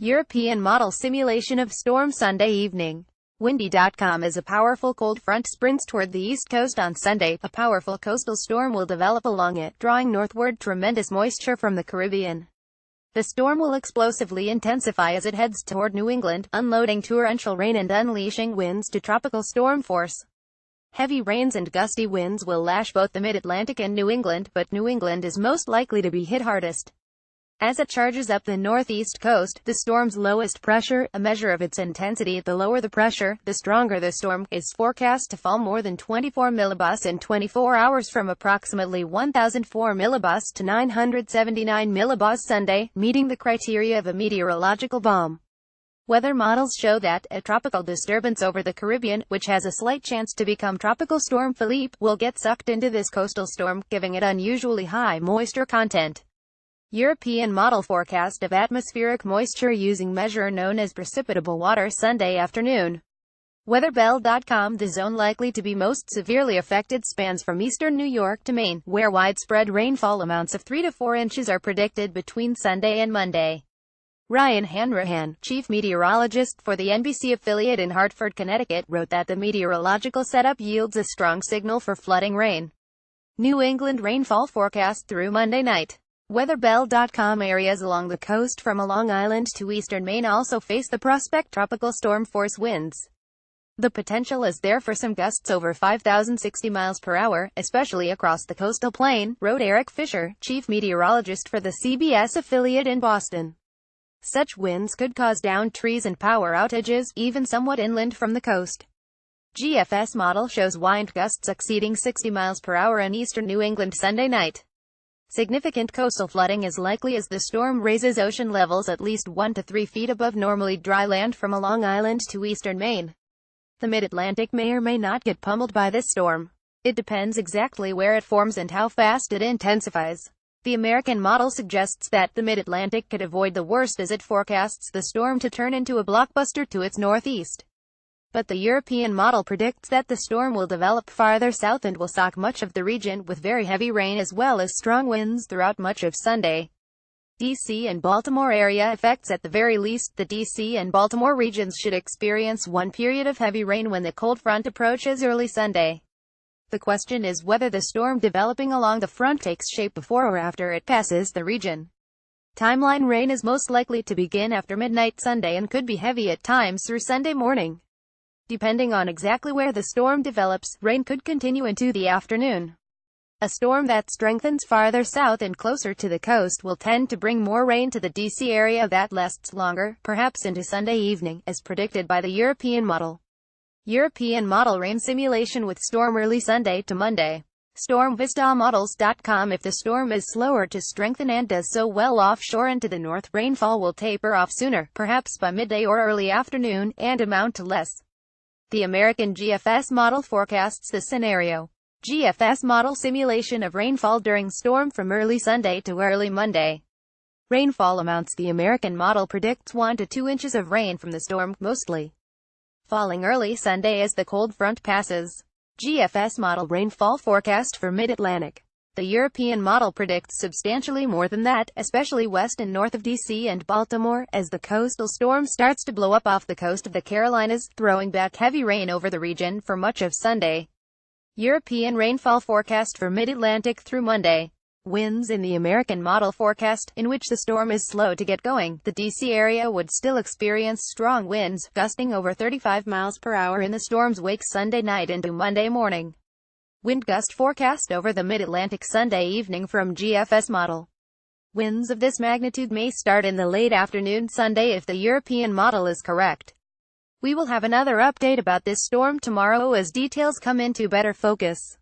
European model simulation of storm Sunday evening. Windy.com as a powerful cold front sprints toward the east coast on Sunday, a powerful coastal storm will develop along it, drawing northward tremendous moisture from the Caribbean. The storm will explosively intensify as it heads toward New England, unloading torrential rain and unleashing winds to tropical storm force. Heavy rains and gusty winds will lash both the mid-Atlantic and New England, but New England is most likely to be hit hardest. As it charges up the northeast coast, the storm's lowest pressure, a measure of its intensity, the lower the pressure, the stronger the storm, is forecast to fall more than 24 millibars in 24 hours from approximately 1,004 millibars to 979 millibars Sunday, meeting the criteria of a meteorological bomb. Weather models show that a tropical disturbance over the Caribbean, which has a slight chance to become Tropical Storm Philippe, will get sucked into this coastal storm, giving it unusually high moisture content. European model forecast of atmospheric moisture using measure known as precipitable water Sunday afternoon. Weatherbell.com. The zone likely to be most severely affected spans from eastern New York to Maine, where widespread rainfall amounts of 3 to 4 inches are predicted between Sunday and Monday. Ryan Hanrahan, chief meteorologist for the NBC affiliate in Hartford, Connecticut, wrote that the meteorological setup yields a strong signal for flooding rain. New England rainfall forecast through Monday night. Weatherbell.com. Areas along the coast from Long Island to eastern Maine also face the prospect tropical storm force winds. The potential is there for some gusts over 5,060 miles per hour, especially across the coastal plain, wrote Eric Fisher, chief meteorologist for the CBS affiliate in Boston. Such winds could cause downed trees and power outages, even somewhat inland from the coast. GFS model shows wind gusts exceeding 60 miles per hour in eastern New England Sunday night. Significant coastal flooding is likely as the storm raises ocean levels at least 1 to 3 feet above normally dry land from Long Island to eastern Maine. The mid-Atlantic may or may not get pummeled by this storm. It depends exactly where it forms and how fast it intensifies. The American model suggests that the mid-Atlantic could avoid the worst as it forecasts the storm to turn into a blockbuster to its northeast. But the European model predicts that the storm will develop farther south and will sock much of the region, with very heavy rain as well as strong winds throughout much of Sunday. D.C. and Baltimore area effects. At the very least, the D.C. and Baltimore regions should experience one period of heavy rain when the cold front approaches early Sunday. The question is whether the storm developing along the front takes shape before or after it passes the region. Timeline. Rain is most likely to begin after midnight Sunday and could be heavy at times through Sunday morning. Depending on exactly where the storm develops, rain could continue into the afternoon. A storm that strengthens farther south and closer to the coast will tend to bring more rain to the D.C. area that lasts longer, perhaps into Sunday evening, as predicted by the European model. European model rain simulation with storm early Sunday to Monday. StormVistaModels.com. If the storm is slower to strengthen and does so well offshore and to the north, rainfall will taper off sooner, perhaps by midday or early afternoon, and amount to less. The American GFS model forecasts this scenario. GFS model simulation of rainfall during storm from early Sunday to early Monday. Rainfall amounts. The American model predicts 1 to 2 inches of rain from the storm, mostly falling early Sunday as the cold front passes. GFS model rainfall forecast for mid-Atlantic. The European model predicts substantially more than that, especially west and north of D.C. and Baltimore, as the coastal storm starts to blow up off the coast of the Carolinas, throwing back heavy rain over the region for much of Sunday. European rainfall forecast for mid-Atlantic through Monday. Winds. In the American model forecast, in which the storm is slow to get going, the D.C. area would still experience strong winds, gusting over 35 miles per hour in the storm's wake Sunday night into Monday morning. Wind gust forecast over the mid-Atlantic Sunday evening from GFS model. Winds of this magnitude may start in the late afternoon Sunday if the European model is correct. We will have another update about this storm tomorrow as details come into better focus.